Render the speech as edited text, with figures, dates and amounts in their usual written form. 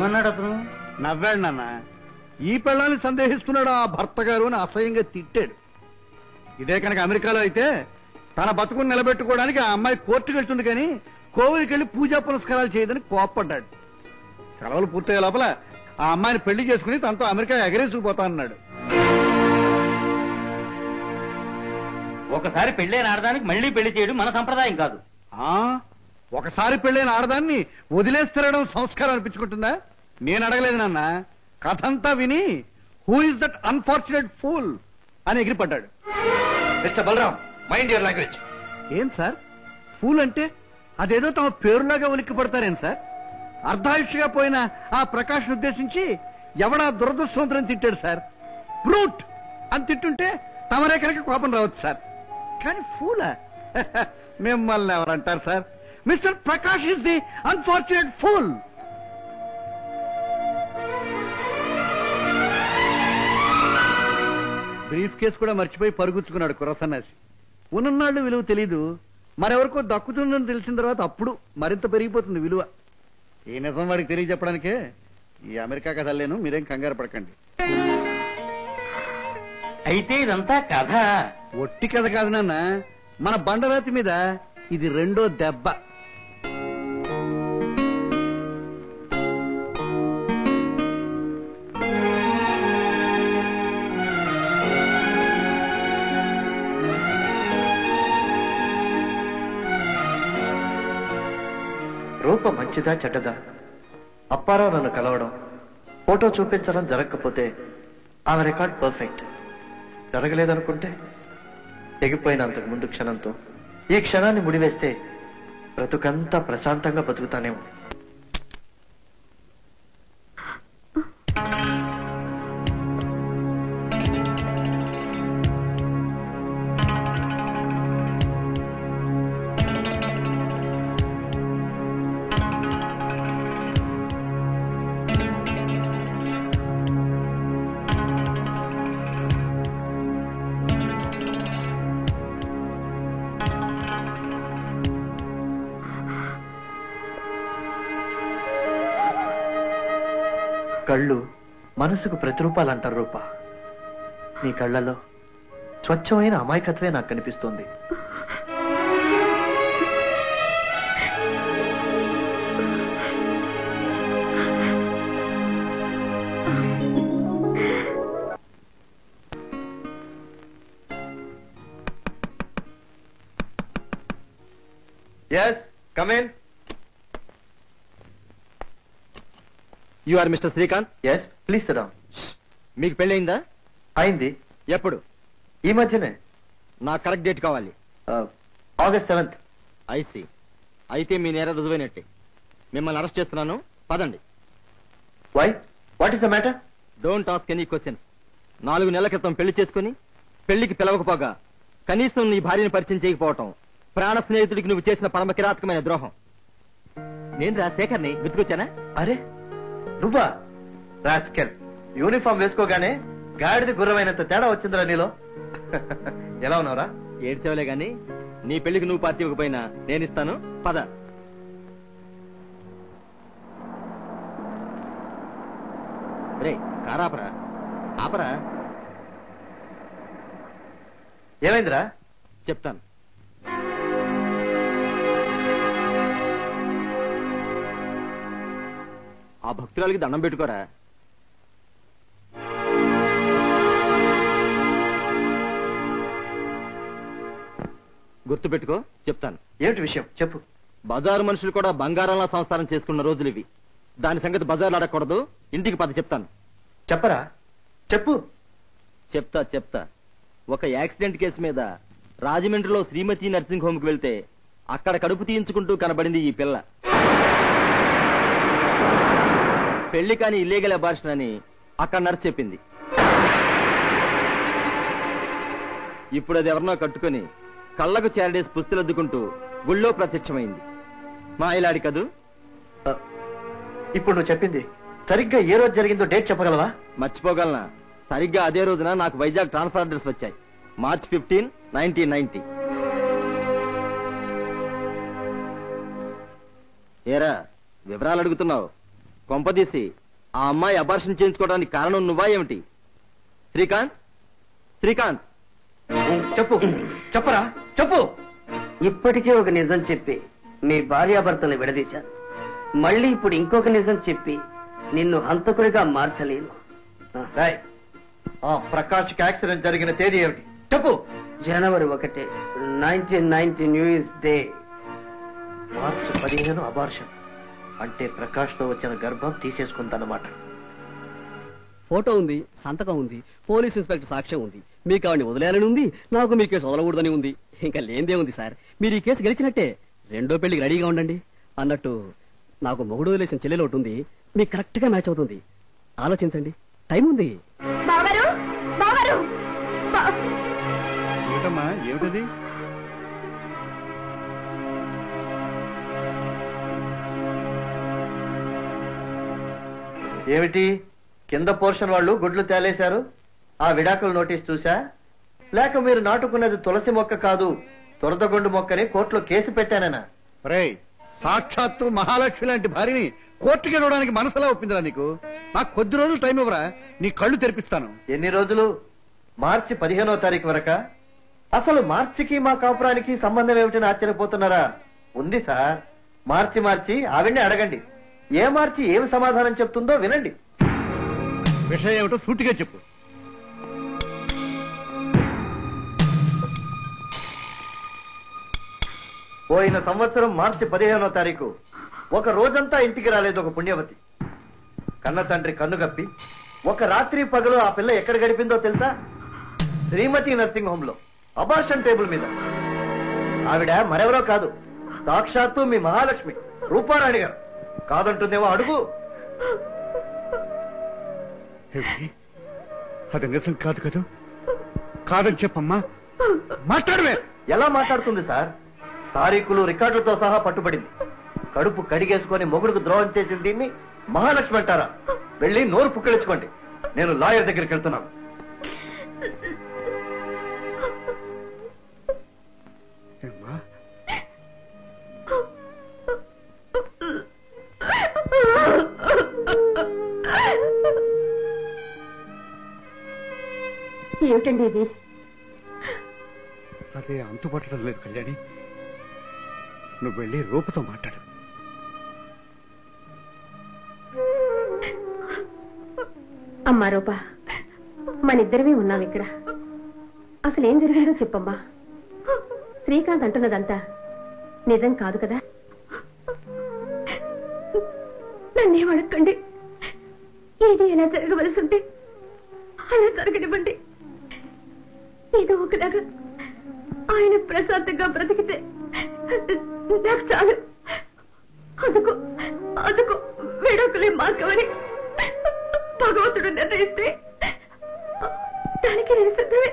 ఏమన్నాడు అతను? నవ్వాడు నాన్న. ఈ పెళ్ళాన్ని సందేహిస్తున్నాడు ఆ భర్త గారు అని అసహ్యంగా తిట్టాడు. ఇదే కనుక అమెరికాలో అయితే తన బతుకుని నిలబెట్టుకోవడానికి ఆ అమ్మాయి కోర్టుకు వెళ్తుంది కానీ కోవిలికి వెళ్ళి పూజా పునస్కారాలు చేయదని కోప్పడ్డాడు. సెలవులు పూర్తయ్యే లోపల ఆ అమ్మాయిని పెళ్లి చేసుకుని తనతో అమెరికా ఎగరేసుకుపోతానన్నాడు. ఒకసారి పెళ్ళైన ఆడదానికి మళ్ళీ పెళ్లి చేయడం మన సంప్రదాయం కాదు. ఒకసారి పెళ్ళైన ఆడదాన్ని వదిలేసి తిరగడం సంస్కారం అనిపించుకుంటుందా? నేను అడగలేదు నాన్న. కథంతా విని who is that unfortunate fool అని ఎగిరిపడ్డాడు. Mister Balram, mind your language. ఏం సార్ ఫూల్ అంటే? అదేదో తమ పేరులాగా ఉలిక్కి పడతారేం సార్? అర్ధాయుష్గా పోయిన ఆ ప్రకాష్ ఉద్దేశించి ఎవడా దురదృష్టవంతుని తిట్టాడు సార్. బ్రూట్ అని తిట్టుంటే తమరే కనుక కోపం రావచ్చు సార్. కానీ ఫూలా? మిమ్మల్ని ఎవరంటారు sir? Mister Prakash is the unfortunate fool. Briefcase కూడా మర్చిపోయి పరుగుచ్చుకున్నాడు కుర్రసన్నాసి. ఉన్ననాళ్ళు విలువ తెలీదు, మరెవరికో దక్కుతుందని తెలిసిన తర్వాత అప్పుడు మరింత పెరిగిపోతుంది విలువ. ఈ నిజం వాడికి తెలియజెప్పడానికే ఈ అమెరికా కథ లేను. మీరేం కంగారు పడకండి. అయితే ఇదంతా కథ? ఒట్టి కథ కాదు నాన్న, మన బండరాతి మీద ఇది రెండో దెబ్బ. రూప మంచిదా చెడ్డదా? అప్పారావు నన్ను కలవడం, ఫోటో చూపించడం జరగకపోతే ఆమె రికార్డ్ పర్ఫెక్ట్. జరగలేదనుకుంటే తెగిపోయిన అంతకు ముందు క్షణంతో ఈ క్షణాన్ని ముడివేస్తే బ్రతుకంతా ప్రశాంతంగా బతుకుతానేమో. కళ్ళు మనసుకు ప్రతిరూపాలంటారు రూప. నీ కళ్ళలో స్వచ్ఛమైన అమాయకత్వే నాకు కనిపిస్తోంది. Yes, come in. You are mister Srikanth? Yes, please sit down. మీకు పెళ్ళయిందా? అయింది. ఎప్పుడు? ఈ మధ్యనే. నాకు కరెక్ట్ డేట్ కావాలి. August 7th. ఐసి. అయితే మీ నేర రుజువైనట్టే. మిమ్మల్ని అరెస్ట్ చేస్తున్నాను, పదండి. Why? What is the matter? Don't ask any questions. 4 నెలల క్రితం పెళ్లి చేసుకుని పెళ్లికి పిలవకపోగా కనీసం నీ భార్యను పరిచయం చేయకపోవటం ప్రాణ స్నేహితుడికి నువ్వు చేసిన పరమ కిరాతకమైన ద్రోహం. నేను రా శేఖర్ని గుర్తుకొచ్చానా? అరే నువ్వా? రాస్కెల్, యూనిఫామ్ వేసుకోగానే గాడిద గుర్రమైనంత తేడా వచ్చిందిరా నీలో. ఎలా ఉన్నావురా? ఏడ్చేవలే గాని నీ పెళ్లికి నువ్వు పార్టీ ఇవ్వకపోయినా నేను ఇస్తాను, పద. రే కారాపరా, ఆపరా. ఏమైందిరా? చెప్తాను. ఆ భక్తురాలకి దండం పెట్టుకోరా. గుర్తు పెట్టుకో, చెప్తాను. ఏమిటి విషయం చెప్పు. బజారు మనుషులు కూడా బంగారంలా సంసారం చేసుకున్న రోజులు ఇవి. దాని సంగతి బజార్లు అడగకూడదు, ఇంటికి పద చెప్తాను. చెప్పరా, చెప్పు. చెప్తా. ఒక యాక్సిడెంట్ కేసు మీద రాజమండ్రిలో శ్రీమతి నర్సింగ్ హోమ్ కు వెళ్తే అక్కడ కడుపు తీయించుకుంటూ కనబడింది ఈ పిల్ల. పెళ్లి కాని ఇల్లీగల్ అబార్షన్ అని అక్కడ నర్స్ చెప్పింది. ఇప్పుడు అది ఎవరినో కట్టుకుని కళ్లకు చేరడేసి పుస్తులద్దుకుంటూ గుళ్ళో ప్రత్యక్షమైంది. మా ఇలాడి కదూ. ఇప్పుడు నువ్వు చెప్పింది సరిగ్గా ఏ రోజు జరిగిందో డేట్ చెప్పగలవా? మర్చిపోగలనా? సరిగ్గా అదే రోజున నాకు వైజాగ్ ట్రాన్స్ఫర్ అడ్రస్ వచ్చాయి. March 15, 1990. ఏరా వివరాలు అడుగుతున్నావు? కొంపదీసి ఆ అమ్మాయి అబార్షన్ చేయించుకోవడానికి కారణం నువ్వా ఏమిటి? శ్రీకాంత్, శ్రీకాంత్, చెప్పు, చెప్పరా, చెప్పు. ఇప్పటికే ఒక నిజం చెప్పి మీ భార్యాభర్తలు విడదీశాను. మళ్ళీ ఇప్పుడు ఇంకొక నిజం చెప్పి నిన్ను హంతకుడిగా మార్చలేను. రాయ్, ఆ ప్రకాష్కి యాక్సిడెంట్ జరిగిన తేదీ ఏమిటి చెప్పు. జనవరి 1, 1990 న్యూ ఇయర్స్ డే. మార్చి 15 అబార్షన్ అంటే ప్రకాష్ తో వచ్చిన గర్భం తీసేసుకుందన్నమాట. ఫోటో ఉంది, సంతకం ఉంది, పోలీస్ ఇన్స్పెక్టర్ సాక్ష్యం ఉంది. మీకు ఆవిడని వదిలేయాలని ఉంది, నాకు మీ కేసు వదలకూడదని ఉంది. ఇంకా లేనిదే ఉంది సార్. మీరు ఈ కేసు గెలిచినట్టే. రెండో పెళ్లికి రెడీగా ఉండండి. అన్నట్టు నాకు మొగుడు వదిలేసిన చెల్లెలు ఒకటి ఉంది, మీకు కరెక్ట్ గా మ్యాచ్ అవుతుంది. ఆలోచించండి, టైం ఉంది. ఏమిటమ్మా, ఏమిటది? ఏమిటి కింద పోర్షన్ వాళ్ళు గుడ్లు తేలేశారు? ఆ విడాకుల నోటీస్ చూసా? లేక మీరు నాటుకున్నది తులసి మొక్క కాదు తురదగొండు మొక్కని కోర్టులో కేసు పెట్టానేనా? రేయ్, సాక్షాత్తు మహాలక్ష్మి లాంటి భార్యని కోర్టుకి వెళ్ళడానికి మనసులా ఒప్పిందిరా నీకు? నాకు కొద్ది రోజులు టైం ఇవ్వరా, నీ కళ్ళు తెరిపిస్తాను. ఎన్ని రోజులు? మార్చి 15వ తారీఖు వరక? అసలు మార్చికి మా కాపురానికి సంబంధం ఏమిటని ఆశ్చర్యపోతున్నారా? ఉంది సార్. మార్చి మార్చి ఆవిడ్ని అడగండి. ఏ మార్చి ఏమి సమాధానం చెప్తుందో వినండి. విషయం ఏమిటో సూటిగా చెప్పు. పోయిన సంవత్సరం మార్చి 15వ తారీఖు ఒక రోజంతా ఇంటికి రాలేదు ఒక పుణ్యవతి. కన్న తండ్రి కన్నుగప్పి ఒక రాత్రి పగలు ఆ పిల్ల ఎక్కడ గడిపిందో తెలుసా? శ్రీమతి నర్సింగ్ హోమ్ లో, అబార్షన్ టేబుల్ మీద. ఆవిడ మరెవరో కాదు, సాక్షాత్తు మీ మహాలక్ష్మి రూపారాణి గారు. కాదంటుందేమో అడుగు. అది నిజం కాదు కదా? కాదని చెప్పమ్మా, మాట్లాడవే. ఎలా మాట్లాడుతుంది సార్? తారీఖులు రికార్డులతో సహా పట్టుబడింది. కడుపు కడిగేసుకొని మొగుడుకు ద్రోహం చేసిన దీన్ని మహాలక్ష్మి అంటారా? వెళ్ళి నోరు పుక్కిలించుకోండి. నేను లాయర్ దగ్గరికి వెళ్తున్నాను. ఏమిటండి ఇది? అదే అంతుపట్టడం లేదు కళ్యాణి. నువ్వు వెళ్ళి రూపతో మాట్లాడు. అమ్మా రూపా, మనిద్దరమే ఉన్నాం ఇక్కడ. అసలేం జరిగిందో చెప్పమ్మా. శ్రీకాంత్ అంటున్నదంతా నిజం కాదు కదా? నన్నేం అడగండి. ఏది ఎలా జరగవలసి ఉంటే అలా జరగనివ్వండి. ఏదో ఒకలాగా ఆయన ప్రశాంతంగా బ్రతికితే నాకు చాలు. అందుకు అందుకు విడాకులే మార్గమని భగవంతుడు నిర్ణయిస్తే దానికి నేను సిద్ధమే.